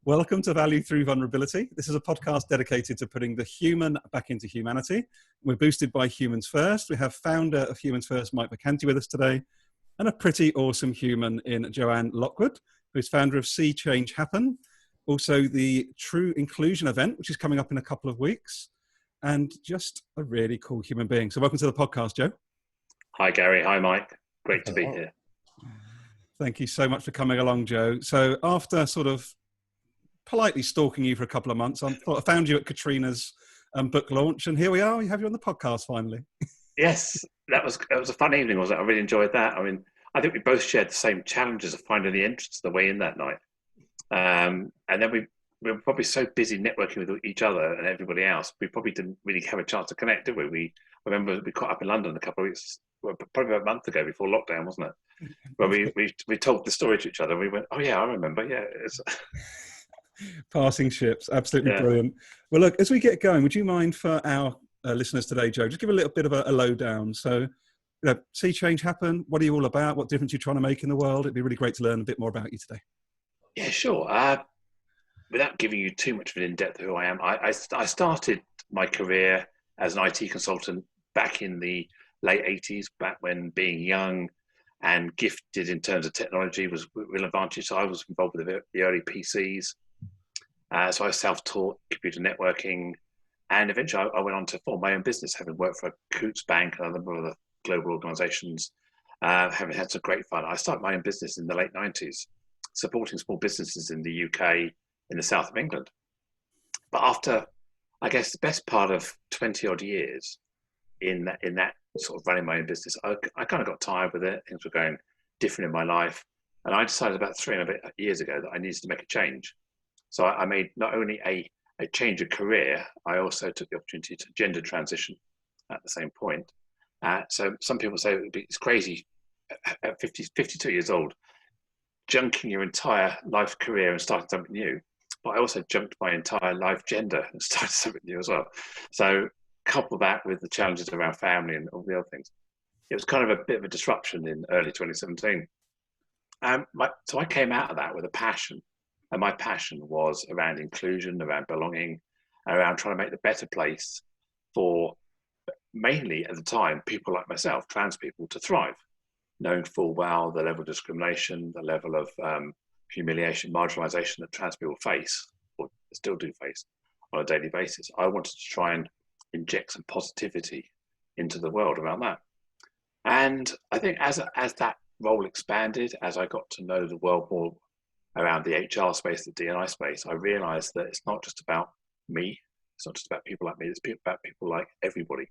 Welcome to Value Through Vulnerability. This is a podcast dedicated to putting the human back into humanity. We're boosted by Humans First. We have founder of Humans First, Mike Vacanti, with us today, and a pretty awesome human in Joanne Lockwood, who's founder of See Change Happen, also the True Inclusion event, which is coming up in a couple of weeks, and just a really cool human being. So welcome to the podcast, Jo. Hi, Gary. Hi, Mike. Great to be here. Thank you so much for coming along, Jo. So after sort of politely stalking you for a couple of months, I found you at Katrina's book launch, and here we are. We have you on the podcast finally. Yes, that was a fun evening, wasn't it? I really enjoyed that. I mean, I think we both shared the same challenges of finding the entrance the way in that night. And then we were probably so busy networking with each other and everybody else, we probably didn't really have a chance to connect, did we? I remember we caught up in London a couple of weeks, probably about a month ago before lockdown, wasn't it? Where we told the story to each other. We went, oh yeah, I remember. Yeah. Passing ships, absolutely brilliant. Well, look, as we get going, would you mind for our listeners today, Jo, just give a little bit of a lowdown. So, See Change Happen. What are you all about? What difference are you trying to make in the world? It'd be really great to learn a bit more about you today. Yeah, sure. Without giving you too much of an in-depth of who I am, I started my career as an IT consultant back in the late 80s, back when being young and gifted in terms of technology was a real advantage. So I was involved with the early PCs. So I was self-taught computer networking, and eventually I went on to form my own business, having worked for Coots Bank and a number of other global organizations, having had some great fun. I started my own business in the late 90s, supporting small businesses in the UK, in the south of England. But after, I guess, the best part of 20 odd years in that sort of running my own business, I kind of got tired with it. Things were going different in my life. And I decided about 3 and a bit years ago that I needed to make a change. So I made not only a change of career, I also took the opportunity to gender transition at the same point. So some people say it's crazy at 52 years old, junking your entire life career and starting something new. But I also jumped my entire life gender and started something new as well. So couple that with the challenges around family and all the other things. It was kind of a bit of a disruption in early 2017. So I came out of that with a passion. And my passion was around inclusion, around belonging, around trying to make the better place for mainly at the time, people like myself, trans people, to thrive, knowing full well the level of discrimination, the level of humiliation, marginalization that trans people face, or still do face on a daily basis. I wanted to try and inject some positivity into the world around that. And I think as that role expanded, as I got to know the world more around the HR space, the D&I space, I realized that it's not just about me. It's not just about people like me. It's about people like everybody.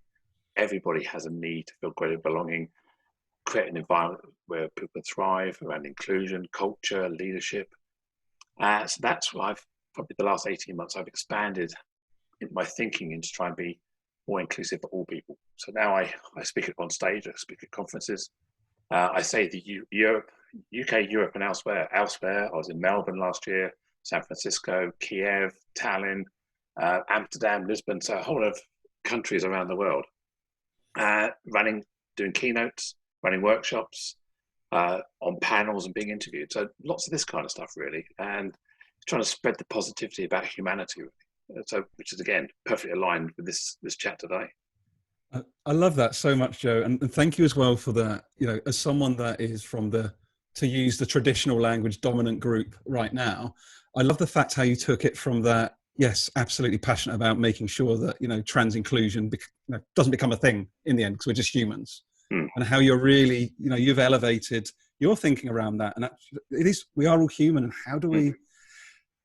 Everybody has a need to feel greater belonging, create an environment where people thrive around inclusion, culture, leadership. So that's why probably the last 18 months, I've expanded in my thinking into trying to be more inclusive for all people. So now I speak on stage, I speak at conferences. I say the UK, Europe, and elsewhere. I was in Melbourne last year, San Francisco, Kiev, Tallinn, Amsterdam, Lisbon, so a whole lot of countries around the world. Doing keynotes, running workshops, on panels and being interviewed. So lots of this kind of stuff, really, and trying to spread the positivity about humanity, really. So, which is again perfectly aligned with this chat today. I love that so much, Jo, and thank you as well for that. As someone that is from to use the traditional language, dominant group right now, I love the fact how you took it from that. Yes, absolutely passionate about making sure that trans inclusion doesn't become a thing in the end, because we're just humans, and how you're really you've elevated your thinking around that. And we are all human, and how do we?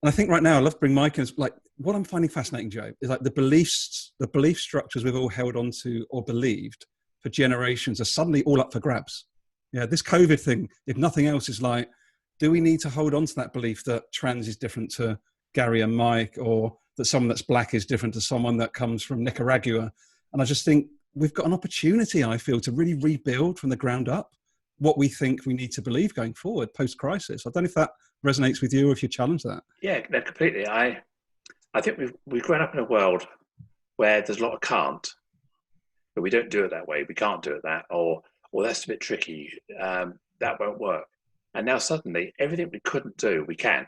And I think right now, I love to bring Mike in. Like, what I'm finding fascinating, Jo, is like the belief structures we've all held onto or believed for generations are suddenly all up for grabs. Yeah, this COVID thing, if nothing else, is like, do we need to hold on to that belief that trans is different to Gary and Mike, or that someone that's black is different to someone that comes from Nicaragua? And I just think we've got an opportunity, I feel, to really rebuild from the ground up what we think we need to believe going forward post-crisis. I don't know if that resonates with you or if you challenge that. Yeah, no, completely. I think we've grown up in a world where there's a lot of can't, but we don't do it that way. We can't do it that, or that's a bit tricky. That won't work. And now suddenly everything we couldn't do, we can.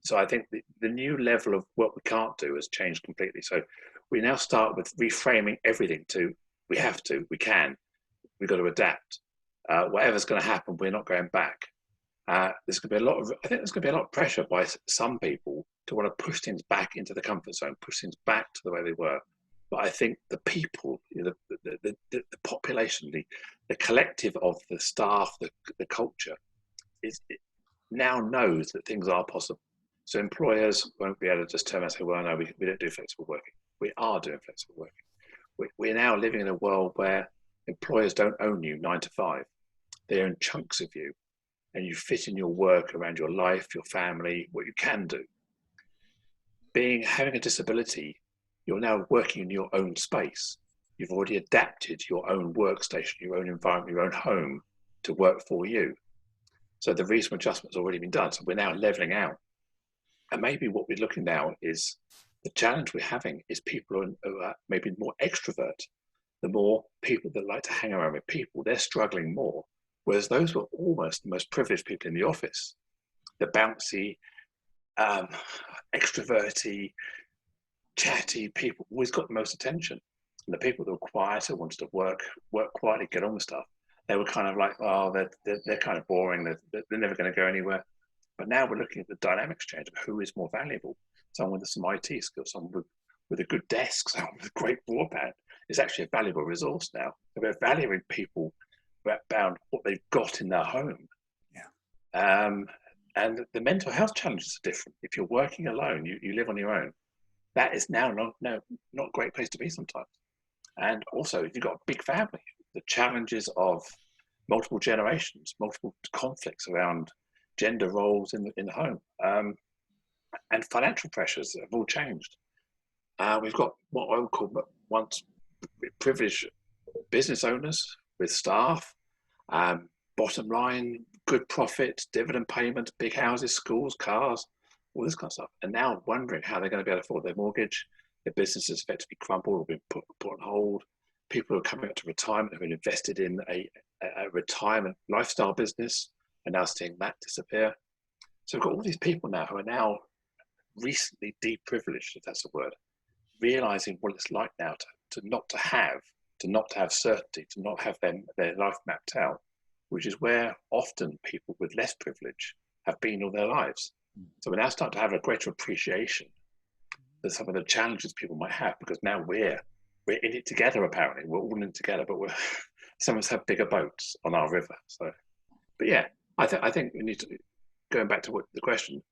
So I think the new level of what we can't do has changed completely. So we now start with reframing everything to we have to, we can, we've got to adapt. Whatever's going to happen, we're not going back. There's going to be a lot of, I think there's going to be a lot of pressure by some people to want to push things back into the comfort zone, push things back to the way they were. But I think the people, the population, the collective of the staff, the culture, it now knows that things are possible. So employers won't be able to just turn around and say, well, no, we don't do flexible working. We are doing flexible working. We're now living in a world where employers don't own you 9 to 5. They own chunks of you, and you fit in your work around your life, your family, what you can do. Having a disability, you're now working in your own space. You've already adapted your own workstation, your own environment, your own home to work for you. So the reasonable adjustment's already been done. So we're now leveling out. And maybe what we're looking now is the challenge we're having is people who are maybe more extrovert. The more people that like to hang around with people, they're struggling more. Whereas those were almost the most privileged people in the office. The bouncy, extroverty, chatty people always got the most attention. And the people that were quieter, wanted to work quietly, get on with stuff, they were kind of like, oh, they're kind of boring. They're never going to go anywhere. But now we're looking at the dynamics change of who is more valuable. Someone with some IT skills, someone with a good desk, someone with a great broadband is actually a valuable resource now. We're valuing people about what they've got in their home. Yeah. And the mental health challenges are different. If you're working alone, you live on your own. That is now not a great place to be sometimes. And also, if you've got a big family, the challenges of multiple generations, multiple conflicts around gender roles in the home, and financial pressures have all changed. We've got what I would call once privileged business owners with staff, bottom line, good profit, dividend payments, big houses, schools, cars, all this kind of stuff. And now wondering how they're going to be able to afford their mortgage. Their businesses effectively crumbled or been put on hold. People who are coming up to retirement who have invested in a retirement lifestyle business are now seeing that disappear. So we've got all these people now who are now recently deprivileged, if that's a word, realizing what it's like now to not have certainty, to not have their life mapped out, which is where often people with less privilege have been all their lives. So we're now starting to have a greater appreciation for some of the challenges people might have, because now we're in it together. Apparently, we're all in it together, but some of us have bigger boats on our river. So, but yeah, I think we need to, going back to the question,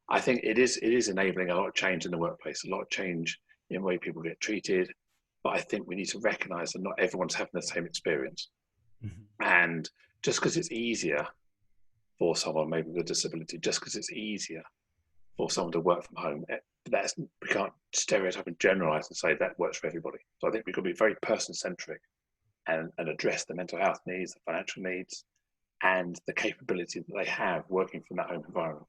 I think it is enabling a lot of change in the workplace, a lot of change in the way people get treated. But I think we need to recognise that not everyone's having the same experience. Mm-hmm. And just because it's easier for someone maybe with a disability, just because it's easier for someone to work from home, we can't stereotype and generalise and say that works for everybody. So I think we've got to be very person-centric and address the mental health needs, the financial needs, and the capability that they have working from that home environment.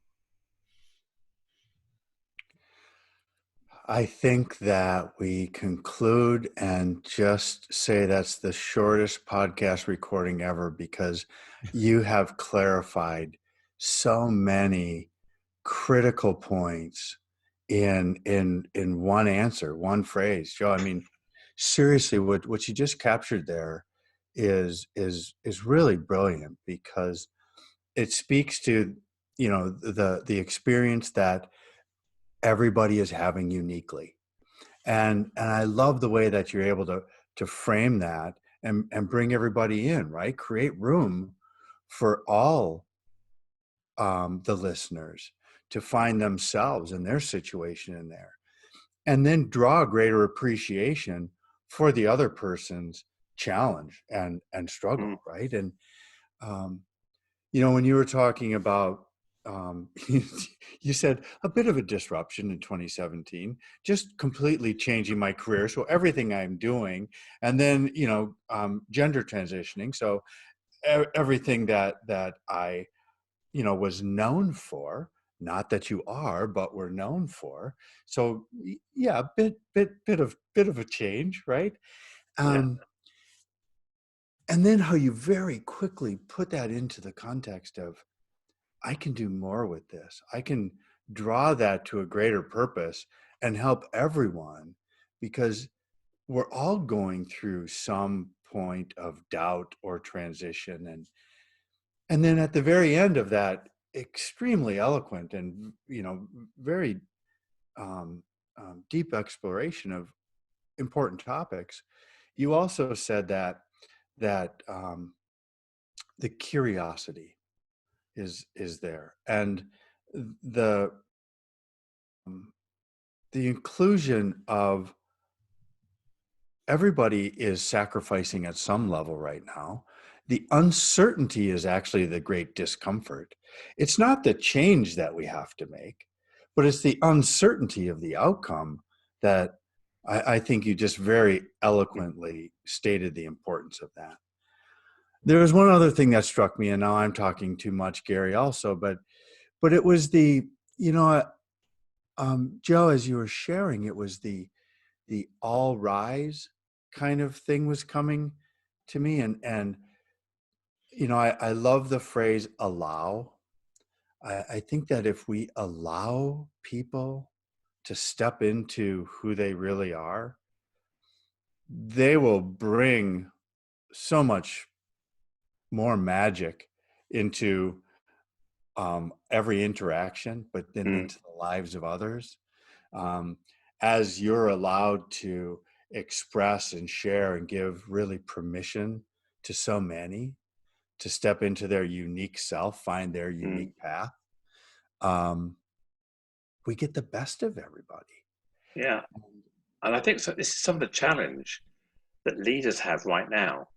I think that we conclude and just say that's the shortest podcast recording ever, because you have clarified so many critical points in one answer, one phrase. Jo, I mean, seriously, what you just captured there is really brilliant, because it speaks to, the experience that everybody is having uniquely. And I love the way that you're able to frame that and bring everybody in, right? Create room for all the listeners to find themselves in their situation in there, and then draw greater appreciation for the other person's challenge and struggle, right? And when you were talking about, you said a bit of a disruption in 2017, just completely changing my career. So everything I'm doing, and then, gender transitioning. So everything that I, was known for, not that you are, but we're known for. So yeah, bit of a change, right? Yeah. And then how you very quickly put that into the context of, I can do more with this. I can draw that to a greater purpose and help everyone, because we're all going through some point of doubt or transition. And then at the very end of that extremely eloquent and, very deep exploration of important topics, you also said that the curiosity is there, and the the inclusion of everybody is sacrificing at some level right now. The uncertainty is actually the great discomfort. It's not the change that we have to make, but it's the uncertainty of the outcome that I think you just very eloquently stated the importance of that. There was one other thing that struck me, and now I'm talking too much, Gary, also, but it was Joe, as you were sharing, it was the all rise kind of thing was coming to me. And I love the phrase allow. I think that if we allow people to step into who they really are, they will bring so much more magic into every interaction, but then into the lives of others. As you're allowed to express and share and give really permission to so many to step into their unique self, find their unique path, we get the best of everybody. Yeah. And I think so. This is some of the challenge that leaders have right now,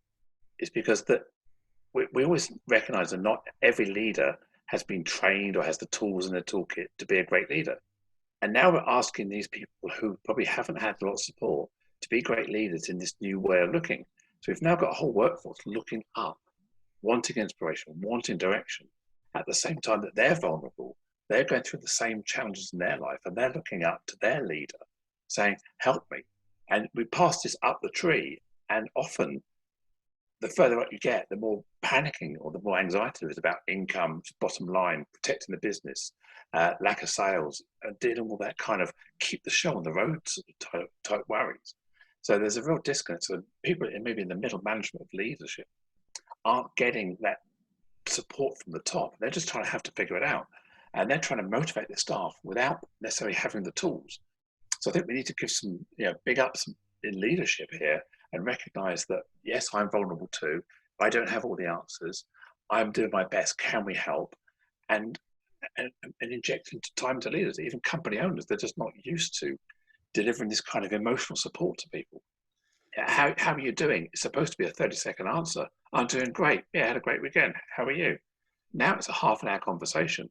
is because that we always recognize that not every leader has been trained or has the tools in their toolkit to be a great leader. And now we're asking these people who probably haven't had a lot of support to be great leaders in this new way of looking. So we've now got a whole workforce looking up, wanting inspiration, wanting direction, at the same time that they're vulnerable. They're going through the same challenges in their life, and they're looking up to their leader saying, help me. And we pass this up the tree, and often the further up you get, the more panicking or the more anxiety there is about income, bottom line, protecting the business, lack of sales, and dealing with that kind of keep the show on the road type worries. So there's a real disconnect. So people maybe in the middle management of leadership aren't getting that support from the top. They're just trying to have to figure it out. And they're trying to motivate their staff without necessarily having the tools. So I think we need to give some, big ups in leadership here and recognize that, yes, I'm vulnerable too. I don't have all the answers. I'm doing my best. Can we help? And injecting time to leaders, even company owners, they're just not used to delivering this kind of emotional support to people. How are you doing? It's supposed to be a 30-second answer. I'm doing great. Yeah, I had a great weekend. How are you? Now it's a half-an-hour conversation.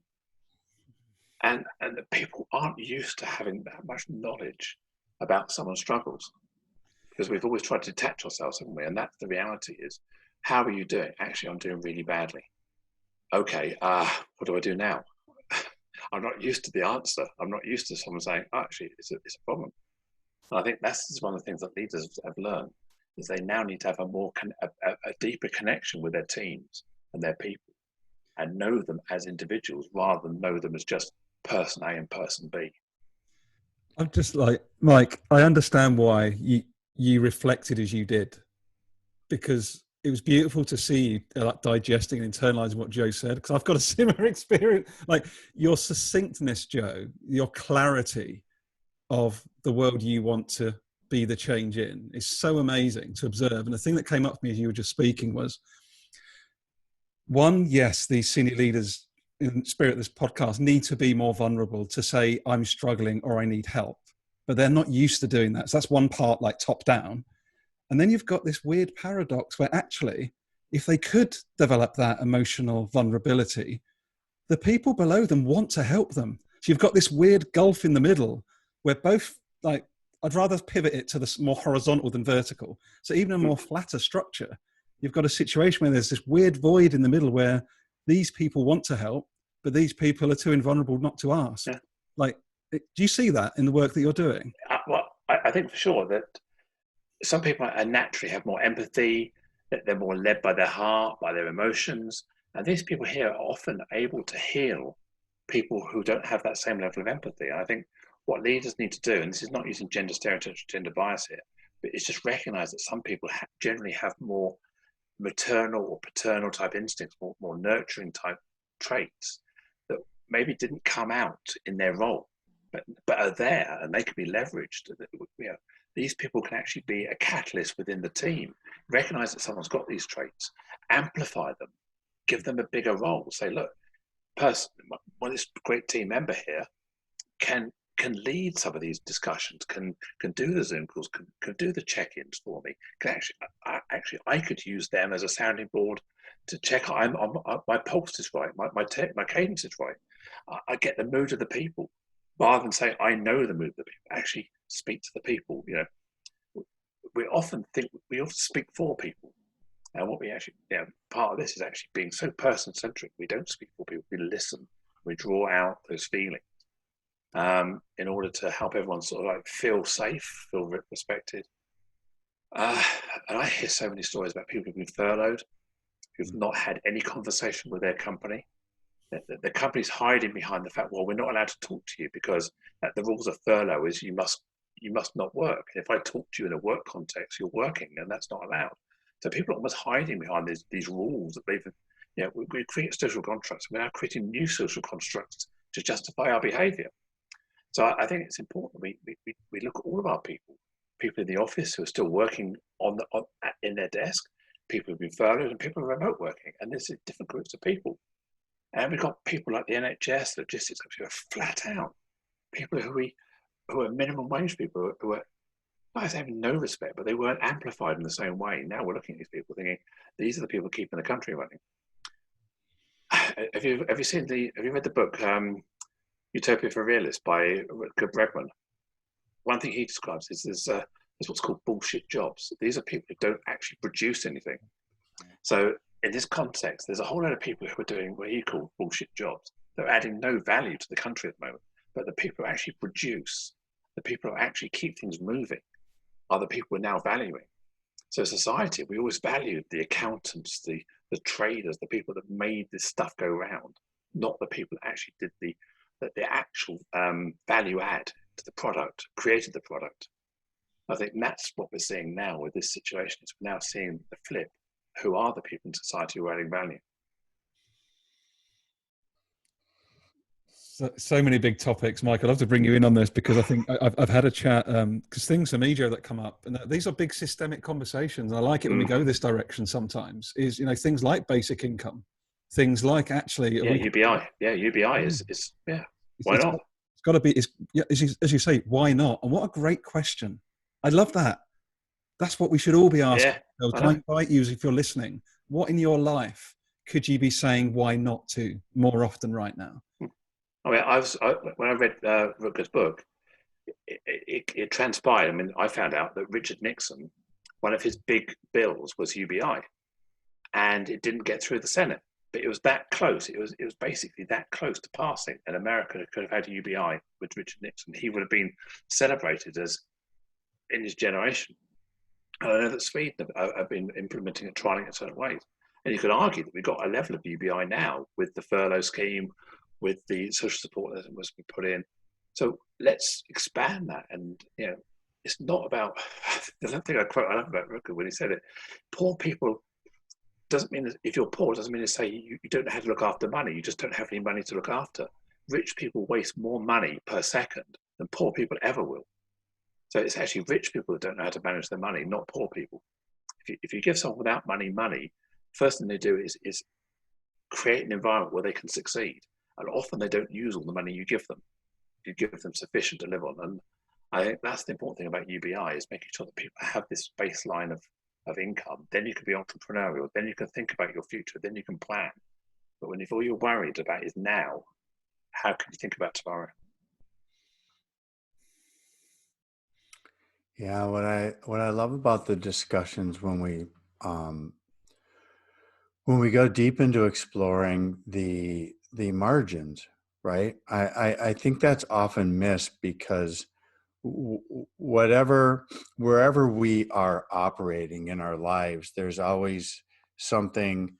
And the people aren't used to having that much knowledge about someone's struggles, because we've always tried to detach ourselves, haven't we? And that's the reality is, how are you doing? Actually, I'm doing really badly. Okay, what do I do now? I'm not used to the answer. I'm not used to someone saying, oh, actually, it's a problem. And I think that's one of the things that leaders have learned, is they now need to have a deeper connection with their teams and their people, and know them as individuals rather than know them as just person A and person B. I'm just like, Mike, I understand why you reflected as you did, because it was beautiful to see you like digesting and internalizing what Joe said, because I've got a similar experience. Like your succinctness, Joe, your clarity of the world you want to be the change in is so amazing to observe. And the thing that came up for me as you were just speaking was, one, yes, these senior leaders in the spirit of this podcast need to be more vulnerable to say, I'm struggling or I need help, but they're not used to doing that. So that's one part, like top down. And then you've got this weird paradox where actually, if they could develop that emotional vulnerability, the people below them want to help them. So you've got this weird gulf in the middle where both, like, I'd rather pivot it to the more horizontal than vertical. So even a more flatter structure, you've got a situation where there's this weird void in the middle where these people want to help, but these people are too invulnerable not to ask. Yeah. Like, do you see that in the work that you're doing? Well, I think for sure that some people naturally have more empathy, that they're more led by their heart, by their emotions. And these people here are often able to heal people who don't have that same level of empathy. And I think what leaders need to do, and this is not using gender stereotypes or gender bias here, but it's just recognize that some people generally have more maternal or paternal type instincts, more nurturing type traits that maybe didn't come out in their role, but are there and they can be leveraged. You know, these people can actually be a catalyst within the team. Recognize that someone's got these traits, amplify them, give them a bigger role. Say, look, this great team member here can lead some of these discussions, can do the Zoom calls, can do the check-ins for me. Can actually, I could use them as a sounding board to check my pulse is right, my cadence is right. I get the mood of the people, rather than say I know the mood of the people. Actually, speak to the people. You know, we often speak for people, and what we actually, part of this is actually being so person-centric. We don't speak for people. We listen. We draw out those feelings. In order to help everyone sort of like feel safe, feel respected. And I hear so many stories about people who've been furloughed, who've not had any conversation with their company. The company's hiding behind the fact, well, we're not allowed to talk to you because the rules of furlough is you must not work. If I talk to you in a work context, you're working, and that's not allowed. So people are almost hiding behind these rules that they've, we create social constructs. We're now creating new social constructs to justify our behaviour. So I think it's important we look at all of our people in the office who are still working in their desk, people who've been furloughed, and people who are remote working. And there's different groups of people. And we've got people like the NHS, logistics, who are flat out. People who are minimum wage people who are, I say, having no respect, but they weren't amplified in the same way. Now we're looking at these people thinking, these are the people keeping the country running. Have you read the book, Utopia for Realists by Rutger Bregman? One thing he describes is there's what's called bullshit jobs. These are people who don't actually produce anything. So in this context, there's a whole lot of people who are doing what he called bullshit jobs. They're adding no value to the country at the moment. But the people who actually produce, the people who actually keep things moving, are the people we're now valuing. So society, we always valued the accountants, the traders, the people that made this stuff go round, not the people that actually did the actual value add to the product, created the product. I think that's what we're seeing now with this situation. Is we're now seeing the flip. Who are the people in society who are adding value? So many big topics, Mike. I'd love to bring you in on this because I think I've had a chat because things for me, Joe, that come up, and these are big systemic conversations. And I like it when we go this direction. Sometimes is things like basic income, things like actually UBI. UBI is why not? It's got to be. As you say, why not? And what a great question. I love that. That's what we should all be asking. Yeah, Can I invite you, if you're listening, what in your life could you be saying why not to more often right now? I mean, when I read Rutger's book, it transpired. I mean, I found out that Richard Nixon, one of his big bills was UBI, and it didn't get through the Senate. But it was that close. It was basically that close to passing. And America could have had UBI with Richard Nixon. He would have been celebrated as in his generation. And I know that Sweden have been implementing and trialing it certain ways. And you could argue that we've got a level of UBI now with the furlough scheme, with the social support that was put in. So let's expand that. And, it's not about, the thing I love about Rutger when he said it, poor people doesn't mean that if you're poor, it doesn't mean to say you don't have to look after money. You just don't have any money to look after. Rich people waste more money per second than poor people ever will. So it's actually rich people that don't know how to manage their money, not poor people. If you give someone without money, first thing they do is create an environment where they can succeed. And often they don't use all the money you give them. You give them sufficient to live on. And I think that's the important thing about UBI, is making sure that people have this baseline of income. Then you can be entrepreneurial. Then you can think about your future. Then you can plan. But if all you're worried about is now, how can you think about tomorrow? Yeah, what I love about the discussions when we go deep into exploring the margins, right? I think that's often missed because wherever we are operating in our lives, there's always something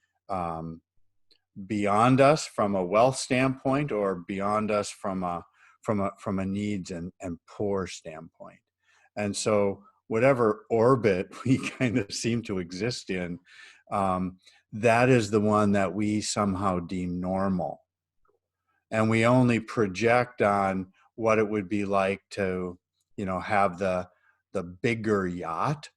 beyond us from a wealth standpoint, or beyond us from a needs and poor standpoint. And so whatever orbit we kind of seem to exist in, that is the one that we somehow deem normal. And we only project on what it would be like to, have the bigger yacht,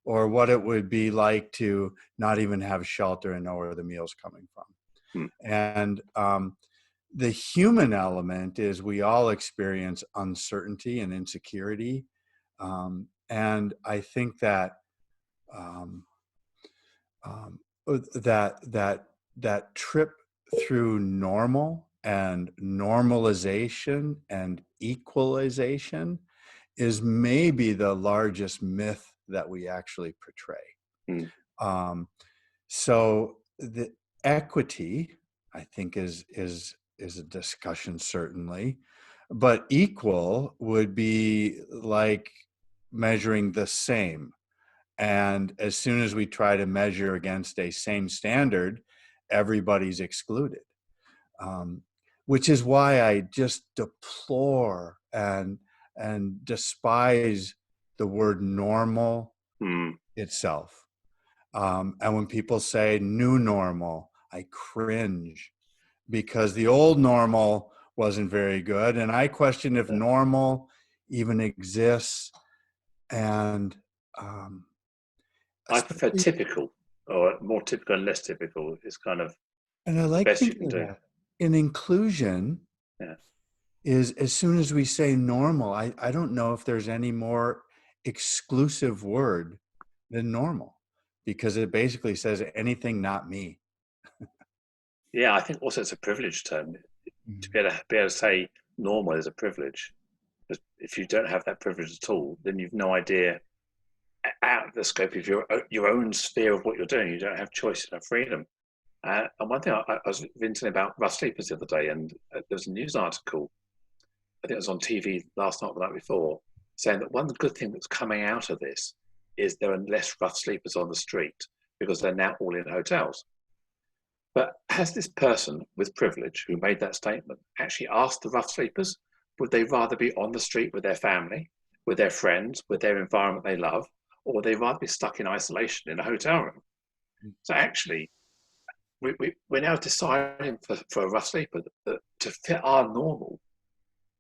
or what it would be like to not even have shelter and know where the meal's coming from. And the human element is we all experience uncertainty and insecurity. And I think that that trip through normal and normalization and equalization is maybe the largest myth that we actually portray. So the equity, I think, is a discussion, certainly, but equal would be like measuring the same. And as soon as we try to measure against a same standard, everybody's excluded. Which is why I just deplore and despise the word normal itself. And when people say new normal, I cringe, because the old normal wasn't very good. And I question if normal even exists. And I prefer typical, or more typical and less typical is kind of and I the like best you thinking can of do. that. In inclusion, is as soon as we say normal, I don't know if there's any more exclusive word than normal, because it basically says anything not me. Yeah, I think also it's a privilege term. To be able to say normal is a privilege. Because if you don't have that privilege at all, then you've no idea, out of the scope of your own sphere of what you're doing. You don't have choice and freedom. And one thing I was reading about rough sleepers the other day, and there was a news article, I think it was on TV last night or the night before, saying that one good thing that's coming out of this is there are less rough sleepers on the street because they're now all in hotels. But has this person with privilege who made that statement actually asked the rough sleepers, would they rather be on the street with their family, with their friends, with their environment they love, or would they rather be stuck in isolation in a hotel room? So actually, we're now deciding for a rough sleeper that to fit our normal,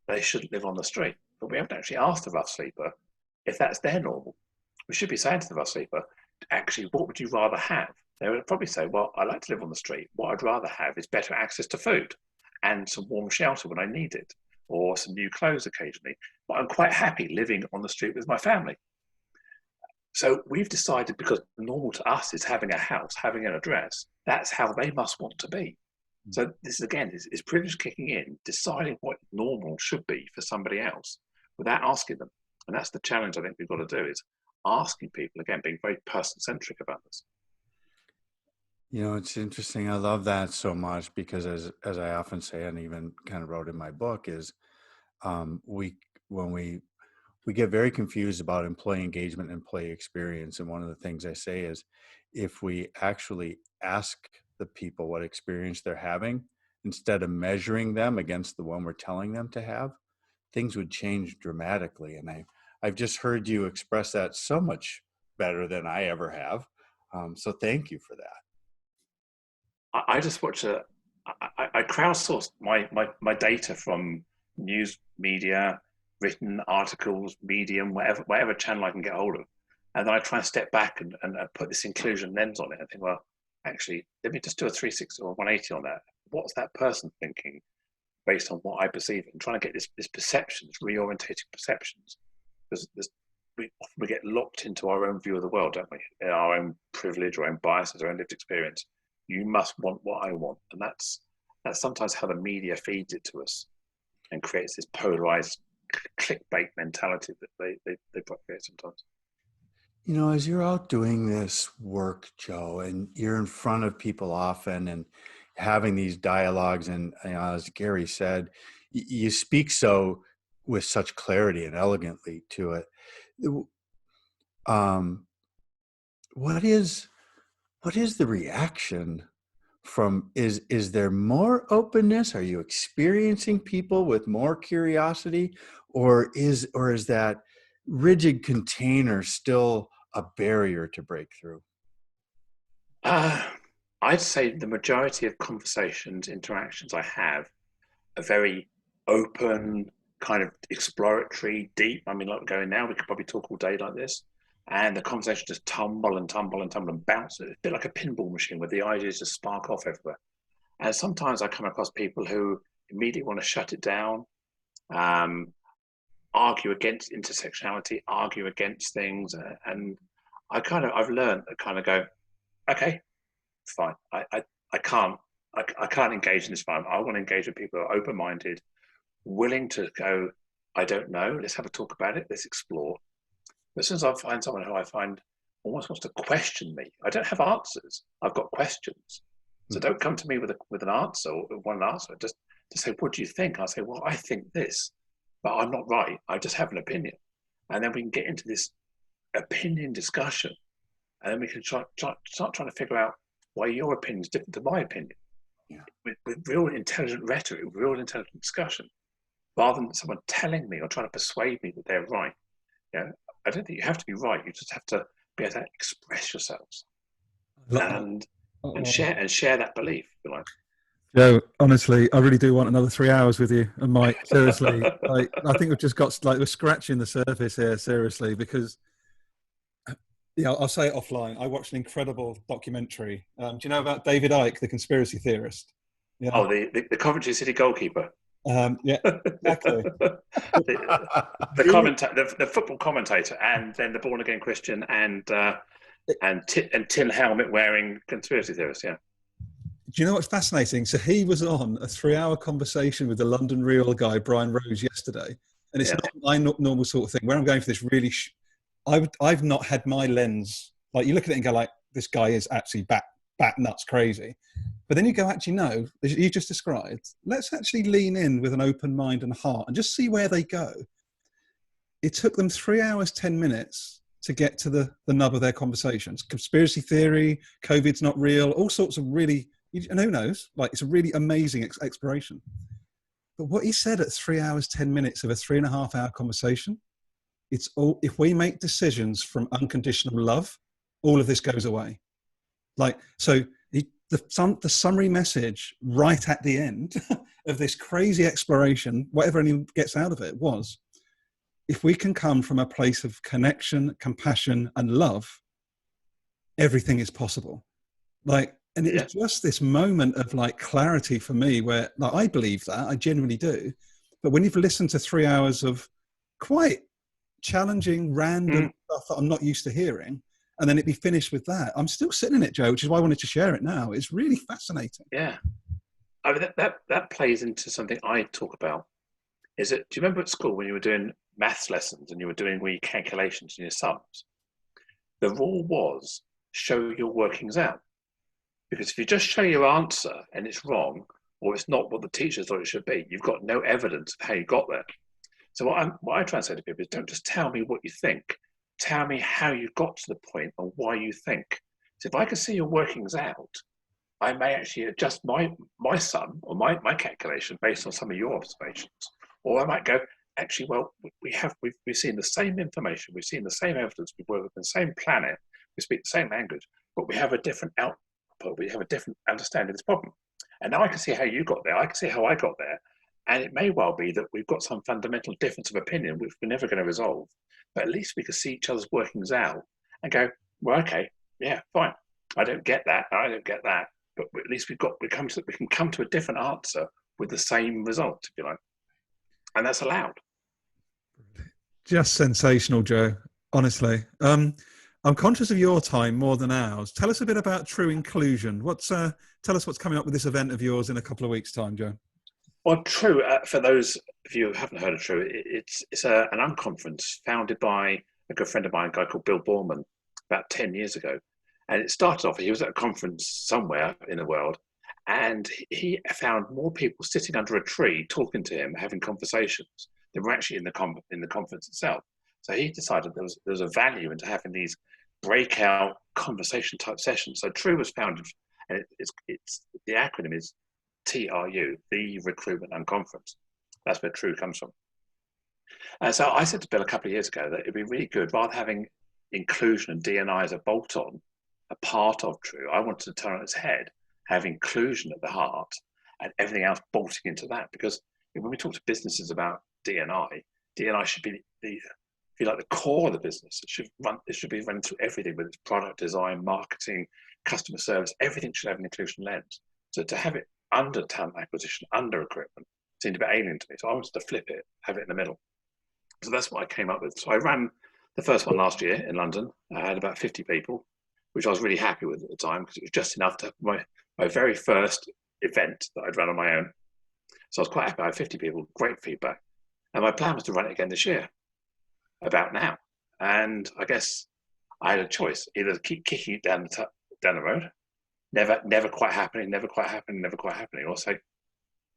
they shouldn't live on the street. But we haven't actually asked the rough sleeper if that's their normal. We should be saying to the rough sleeper, actually, what would you rather have? They would probably say, well, I like to live on the street. What I'd rather have is better access to food and some warm shelter when I need it, or some new clothes occasionally. But I'm quite happy living on the street with my family. So we've decided, because normal to us is having a house, having an address, that's how they must want to be. So this again is privilege kicking in, deciding what normal should be for somebody else without asking them. And that's the challenge I think we've got to do, is asking people, again, being very person-centric about this. It's interesting. I love that so much, because as I often say, and even kind of wrote in my book, is when we get very confused about employee engagement and employee experience. And one of the things I say is, if we actually ask the people what experience they're having, instead of measuring them against the one we're telling them to have, things would change dramatically. And I've just heard you express that so much better than I ever have. So thank you for that. I just watch I crowdsourced my data from news media, written articles, Medium, whatever channel I can get hold of. And then I try and step back and put this inclusion lens on it and think, well, actually, let me just do a 360 or 180 on that. What's that person thinking based on what I perceive? And trying to get this perceptions, reorientating perceptions. Because we get locked into our own view of the world, don't we? Our own privilege, our own biases, our own lived experience. You must want what I want. And that's sometimes how the media feeds it to us and creates this polarized clickbait mentality that they propagate sometimes. As you're out doing this work, Jo, and you're in front of people often and having these dialogues, and as Gary said, you speak so with such clarity and elegantly to it. What is the reaction from is there more openness? Are you experiencing people with more curiosity, or is that rigid container still a barrier to break through? I'd say the majority of conversations, interactions I have are very open, kind of exploratory, deep. I mean, like we're going now, we could probably talk all day like this. And the conversation just tumble and tumble and tumble and bounce. It's a bit like a pinball machine where the ideas just spark off everywhere. And sometimes I come across people who immediately want to shut it down, um, argue against intersectionality, argue against things. And I've learned to kind of go, okay, fine. I can't, I can't engage in this fun. I want to engage with people who are open-minded, willing to go, I don't know, let's have a talk about it, let's explore. But as soon as I find someone who I find almost wants to question me, I don't have answers, I've got questions. So don't come to me with an answer or one answer. Just say, what do you think? I'll say, well, I think this, but I'm not right. I just have an opinion. And then we can get into this opinion discussion. And then we can start trying to figure out why your opinion is different to my opinion. Yeah. With real intelligent rhetoric, real intelligent discussion, rather than someone telling me or trying to persuade me that they're right. Yeah, I don't think you have to be right. You just have to be able to express yourselves and share that belief. If you like. Joe, honestly, I really do want another 3 hours with you and Mike. Seriously, I think we've just got we're scratching the surface here. Seriously, because I'll say it offline. I watched an incredible documentary. Do you know about David Icke, the conspiracy theorist? Yeah. Oh, the Coventry City goalkeeper. Yeah, exactly. the football commentator, and then the born again Christian, and tin helmet wearing conspiracy theorist. Yeah. Do you know what's fascinating? So he was on a 3-hour conversation with the London Real guy, Brian Rose, yesterday. And it's not my normal sort of thing. Where I'm going for this really, I've not had my lens. Like you look at it and go like, this guy is actually bat nuts crazy. But then you go, actually, no, as you just described, let's actually lean in with an open mind and heart and just see where they go. It took them 3 hours, 10 minutes to get to the nub of their conversations. Conspiracy theory, COVID's not real, all sorts of really, and who knows, like it's a really amazing exploration. But what he said at 3 hours, 10 minutes of a 3.5 hour conversation, it's all, if we make decisions from unconditional love, all of this goes away. Like, so the summary message right at the end of this crazy exploration, whatever anyone gets out of it was, if we can come from a place of connection, compassion, and love, everything is possible. Like, and it was just this moment of like clarity for me where like, I believe that, I genuinely do. But when you've listened to 3 hours of quite challenging, random stuff that I'm not used to hearing, and then it'd be finished with that, I'm still sitting in it, Joe, which is why I wanted to share it now. It's really fascinating. Yeah. I mean, that plays into something I talk about. Is it, do you remember at school when you were doing maths lessons and you were doing all your calculations and your sums? The rule was show your workings out. Because if you just show your answer and it's wrong, or it's not what the teacher thought it should be, you've got no evidence of how you got there. So what I try and say to people is don't just tell me what you think. Tell me how you got to the point and why you think. So if I can see your workings out, I may actually adjust my sum or my calculation based on some of your observations. Or I might go, actually, well, we've seen the same information, we've seen the same evidence, we work with the same planet, we speak the same language, but we have a different output, we have a different understanding of this problem. And now I can see how you got there, I can see how I got there, and it may well be that we've got some fundamental difference of opinion which we're never going to resolve, but at least we can see each other's workings out and go, well, okay, yeah, fine, I don't get that, but at least we can come to a different answer with the same result, if you like. And that's allowed. Just sensational, Joe. Honestly, I'm conscious of your time more than ours. Tell us a bit about True Inclusion. Tell us what's coming up with this event of yours in a couple of weeks' time, Joe. Well, True, for those of you who haven't heard of True, it's an unconference founded by a good friend of mine, a guy called Bill Borman, about 10 years ago. And it started off, he was at a conference somewhere in the world, and he found more people sitting under a tree talking to him, having conversations, than were actually in the conference itself. So he decided there was a value into having these breakout conversation type sessions. So True was founded And it's the acronym is TRU, the Recruitment and Conference. That's where TRU comes from. So I said to Bill a couple of years ago that it'd be really good, rather than having inclusion and D&I as a bolt-on, a part of TRU, I wanted to turn on its head, have inclusion at the heart and everything else bolting into that. Because when we talk to businesses about D&I should be the core of the business. It should be running through everything, whether it's product design, marketing, customer service, everything should have an inclusion lens. So to have it under talent acquisition, under recruitment, seemed a bit alien to me. So I wanted to flip it, have it in the middle. So that's what I came up with. So I ran the first one last year in London. I had about 50 people, which I was really happy with at the time because it was just enough to have my very first event that I'd run on my own. So I was quite happy. I had 50 people, great feedback. And my plan was to run it again this year, about now. And I guess I had a choice, either to keep kicking it down the road, never quite happening, or say,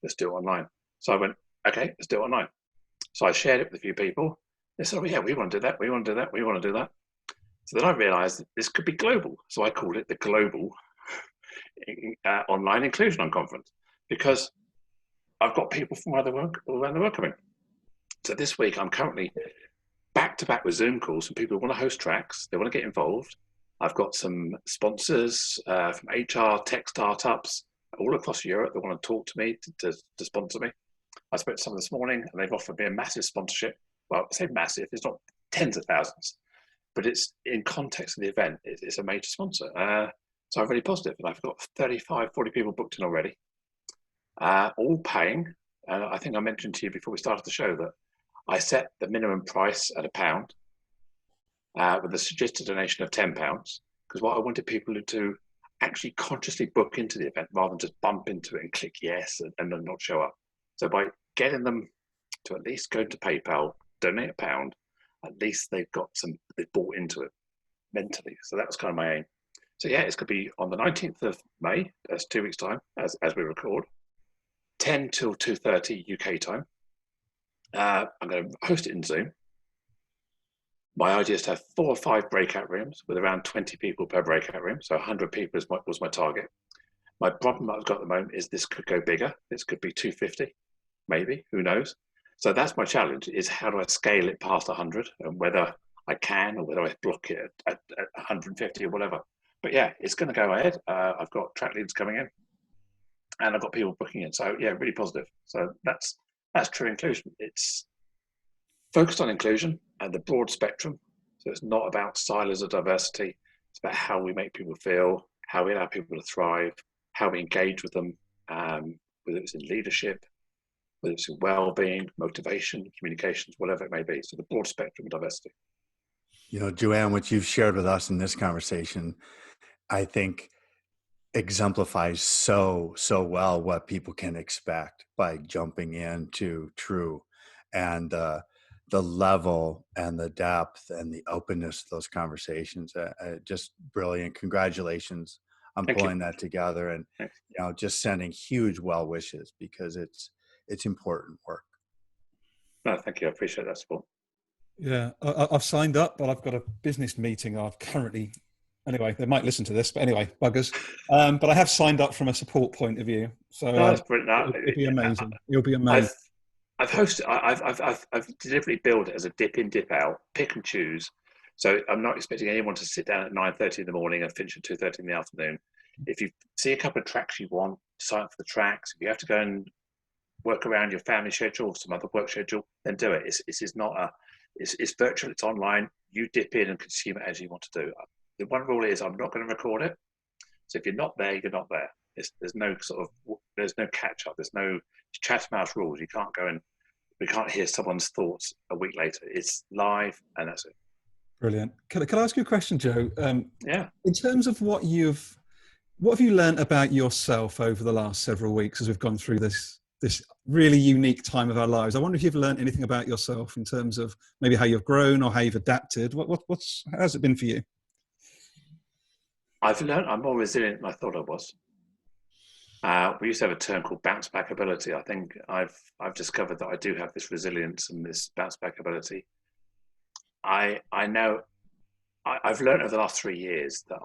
let's do it online. So I went, okay, let's do it online. So I shared it with a few people. They said, oh yeah, we want to do that, we want to do that, we want to do that. So then I realized that this could be global. So I called it the Global Online Inclusion Conference, because I've got people from all around the world coming. So this week I'm currently back to back with Zoom calls from people who want to host tracks, they want to get involved. I've got some sponsors from HR, tech startups all across Europe that want to talk to me to sponsor me. I spoke to someone this morning and they've offered me a massive sponsorship. Well, I say massive, it's not tens of thousands, but it's in context of the event, it's a major sponsor. So I'm really positive, and I've got 35, 40 people booked in already, all paying. And I think I mentioned to you before we started the show that I set the minimum price at £1 with a suggested donation of £10, because what I wanted people to do, actually consciously book into the event rather than just bump into it and click yes and then not show up. So by getting them to at least go to PayPal, donate £1, at least they've bought into it mentally. So that was kind of my aim. So yeah, it's going to be on the 19th of May, that's 2 weeks time as we record, 10 till 2:30 UK time. I'm going to host it in Zoom. My idea is to have 4 or 5 breakout rooms with around 20 people per breakout room. So 100 people was my target. My problem I've got at the moment is this could go bigger. This could be 250, maybe, who knows? So that's my challenge, is how do I scale it past 100, and whether I can or whether I block it at 150 or whatever. But yeah, it's going to go ahead. I've got track leads coming in and I've got people booking in. So yeah, really positive. So that's true inclusion. It's focused on inclusion and the broad spectrum. So it's not about silos of diversity. It's about how we make people feel, how we allow people to thrive, how we engage with them, whether it's in leadership, whether it's in well-being, motivation, communications, whatever it may be. So the broad spectrum of diversity. You know, Joanne, what you've shared with us in this conversation, I think exemplifies so well what people can expect by jumping into TRU, and the level and the depth and the openness of those conversations. Just brilliant. Congratulations on pulling that together, and just sending huge well wishes, because it's important work. No, thank you. I appreciate that support. Yeah, I've signed up, but I've got a business meeting. Anyway, they might listen to this, but anyway, buggers. But I have signed up from a support point of view, so it'll be amazing. It'll be amazing. I've hosted. I've deliberately built it as a dip in, dip out, pick and choose. So I'm not expecting anyone to sit down at 9:30 in the morning and finish at 2:30 in the afternoon. If you see a couple of tracks you want, sign up for the tracks. If you have to go and work around your family schedule or some other work schedule, then do it. It's virtual. It's online. You dip in and consume it as you want to do. The one rule is I'm not going to record it. So if you're not there, you're not there. There's no catch up. There's no chat mouse rules. You can't go and we can't hear someone's thoughts a week later. It's live and that's it. Brilliant. Can I ask you a question, Jo? Yeah. In terms of what have you learned about yourself over the last several weeks as we've gone through this really unique time of our lives? I wonder if you've learned anything about yourself in terms of maybe how you've how you've adapted. How's it been for you? I've learned I'm more resilient than I thought I was. We used to have a term called bounce back ability. I think I've discovered that I do have this resilience and this bounce back ability. I know I've learned over the last 3 years that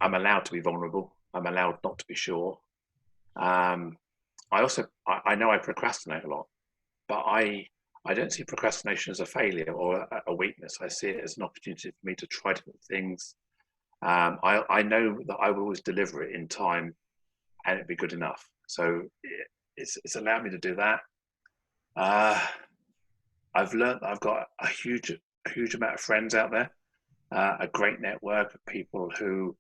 I'm allowed to be vulnerable. I'm allowed not to be sure. I know I procrastinate a lot, but I don't see procrastination as a failure or a weakness. I see it as an opportunity for me to try different things. I know that I will always deliver it in time, and it'd be good enough. So it's allowed me to do that. I've learned that I've got a huge amount of friends out there, a great network of people who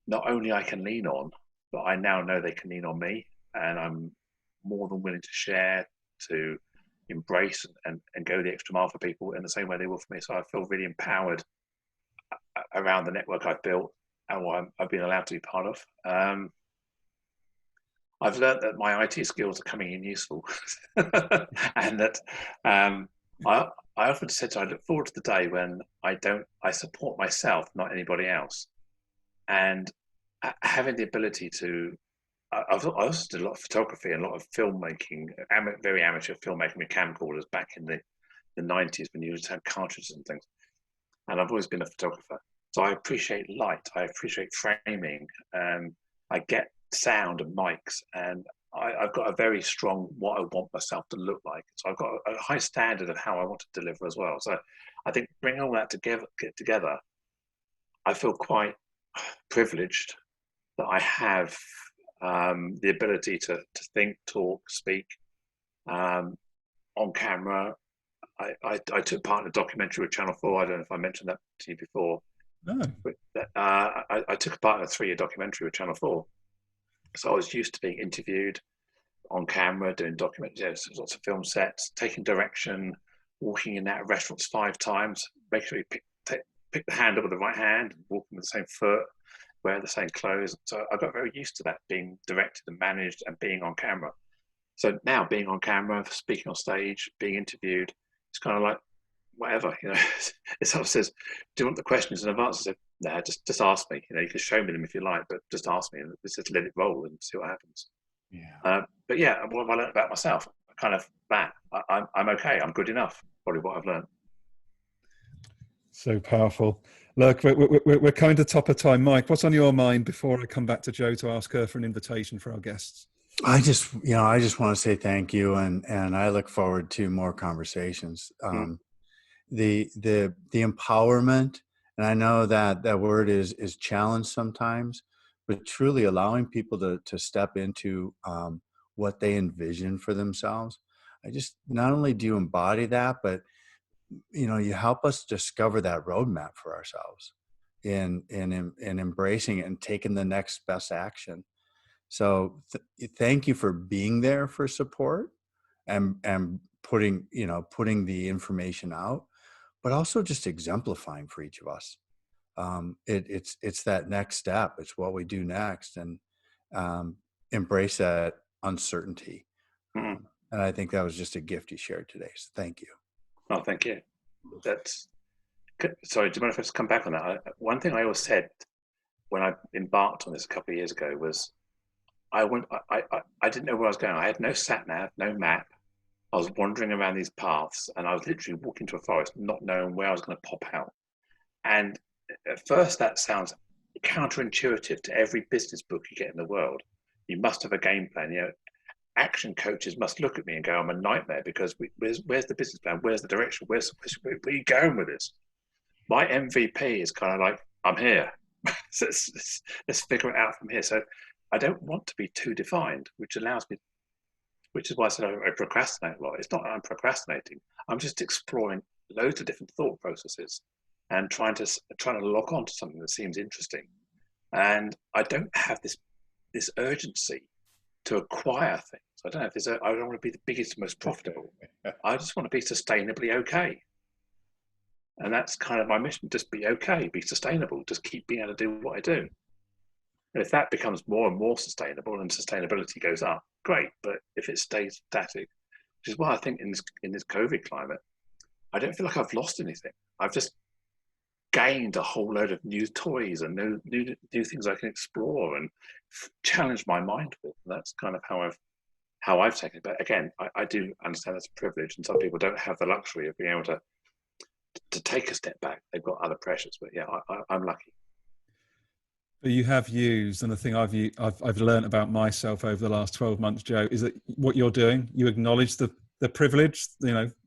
not only I can lean on, but I now know they can lean on me, and I'm more than willing to share, to embrace and go the extra mile for people in the same way they will for me. So I feel really empowered around the network I've built and what I've been allowed to be part of. I've learned that my IT skills are coming in useful, and that I often said I look forward to the day when I support myself, not anybody else, and having the ability to. I also did a lot of photography and a lot of filmmaking, very amateur filmmaking with camcorders back in the 90s when you just had cartridges and things. And I've always been a photographer. So I appreciate light, I appreciate framing, I get sound and mics, and I've got a very strong what I want myself to look like. So I've got a high standard of how I want to deliver as well. So I think bringing all that together, I feel quite privileged that I have the ability to think, talk, speak on camera. I took part in a documentary with Channel 4. I don't know if I mentioned that to you before. No. But I took part in a 3-year documentary with Channel 4. So I was used to being interviewed on camera, doing documentaries, lots of film sets, taking direction, walking in and out of restaurants 5 times, make sure you pick the hand up with the right hand, walking with the same foot, wear the same clothes. So I got very used to that, being directed and managed and being on camera. So now being on camera, speaking on stage, being interviewed, it's kind of like whatever, It sort of says, do you want the questions in advance? I said, no, just ask me. You can show me them if you like, but just ask me and just let it roll and see what happens. Yeah. But yeah, what have I learned about myself? Kind of that. I'm okay. I'm good enough. Probably what I've learned. So powerful. Look, we're coming to top of time. Mike, what's on your mind before I come back to Jo to ask her for an invitation for our guests? I just want to say thank you, and I look forward to more conversations. The empowerment, and I know that word is challenged sometimes, but truly allowing people to step into what they envision for themselves. I just, not only do you embody that, but you help us discover that roadmap for ourselves in embracing it and taking the next best action. So thank you for being there for support and putting the information out, but also just exemplifying for each of us. It's that next step. It's what we do next, and embrace that uncertainty. And I think that was just a gift you shared today. So thank you. Oh, thank you. Sorry, do you mind if I just come back on that? One thing I always said when I embarked on this a couple of years ago was I didn't know where I was going. I had no sat nav, no map. I was wandering around these paths, and I was literally walking to a forest, not knowing where I was going to pop out. And at first, that sounds counterintuitive to every business book you get in the world. You must have a game plan. Action coaches must look at me and go, "I'm a nightmare," because where's the business plan? Where's the direction? Where are you going with this? My MVP is kind of like, I'm here. So let's figure it out from here. So I don't want to be too defined, which allows me, which is why I said I procrastinate a lot. It's not that I'm procrastinating. I'm just exploring loads of different thought processes and trying to lock on to something that seems interesting. And I don't have this urgency to acquire things. I don't have I don't want to be the biggest, most profitable. I just want to be sustainably okay. And that's kind of my mission. Just be okay, be sustainable, just keep being able to do what I do. And if that becomes more and more sustainable and sustainability goes up, great. But if it stays static, which is why I think in this COVID climate, I don't feel like I've lost anything. I've just gained a whole load of new toys and new things I can explore and challenge my mind with. And that's kind of how I've taken it. But again, I do understand that's a privilege, and some people don't have the luxury of being able to take a step back. They've got other pressures. But yeah, I'm lucky. You have used, and the thing I've learned about myself over the last 12 months, Jo, is that what you're doing, you acknowledge the privilege,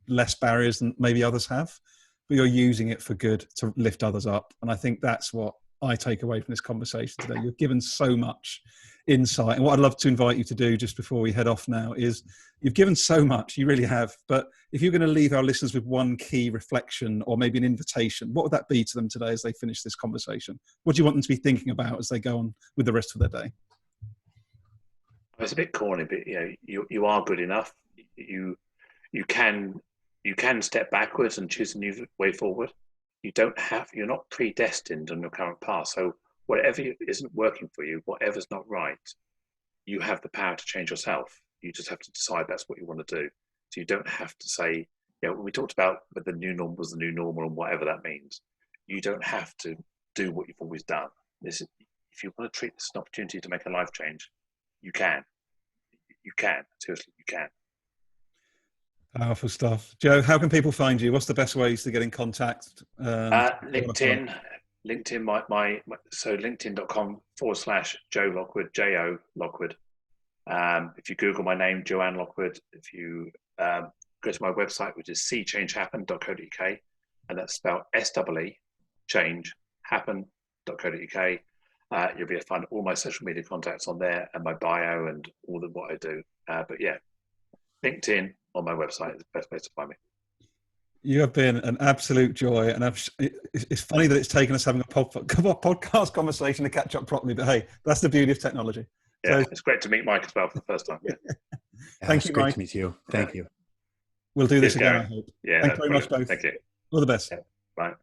less barriers than maybe others have, but you're using it for good to lift others up. And I think that's what I take away from this conversation today. You've given so much insight. And what I'd love to invite you to do just before we head off now is, you've given so much, you really have. But if you're going to leave our listeners with one key reflection or maybe an invitation, what would that be to them today as they finish this conversation? What do you want them to be thinking about as they go on with the rest of their day? It's a bit corny, but you are good enough. You can step backwards and choose a new way forward. You're not predestined on your current path. So whatever isn't working for you, whatever's not right, you have the power to change yourself. You just have to decide that's what you want to do. So you don't have to say, when we talked about the new normal was the new normal and whatever that means, you don't have to do what you've always done. If you want to treat this as an opportunity to make a life change, you can. You can. Seriously, you can. Powerful stuff. Jo, how can people find you? What's the best ways to get in contact? LinkedIn, so linkedin.com/Jo Lockwood, Jo Lockwood. If you Google my name, Joanne Lockwood, if you go to my website, which is seechangehappen.co.uk, and that's spelled SEE, changehappen.co.uk. You'll be able to find all my social media contacts on there and my bio and all of what I do. But yeah, LinkedIn on my website is the best place to find me. You have been an absolute joy, and it's funny that it's taken us having a podcast conversation to catch up properly. But hey, that's the beauty of technology. Yeah, so, it's great to meet Mike as well for the first time. Yeah. Thank you, Mike. Great to meet you. Thank you. We'll do this again, I hope. Yeah, thank you very much, both. Thank you. All the best. Yeah. Bye.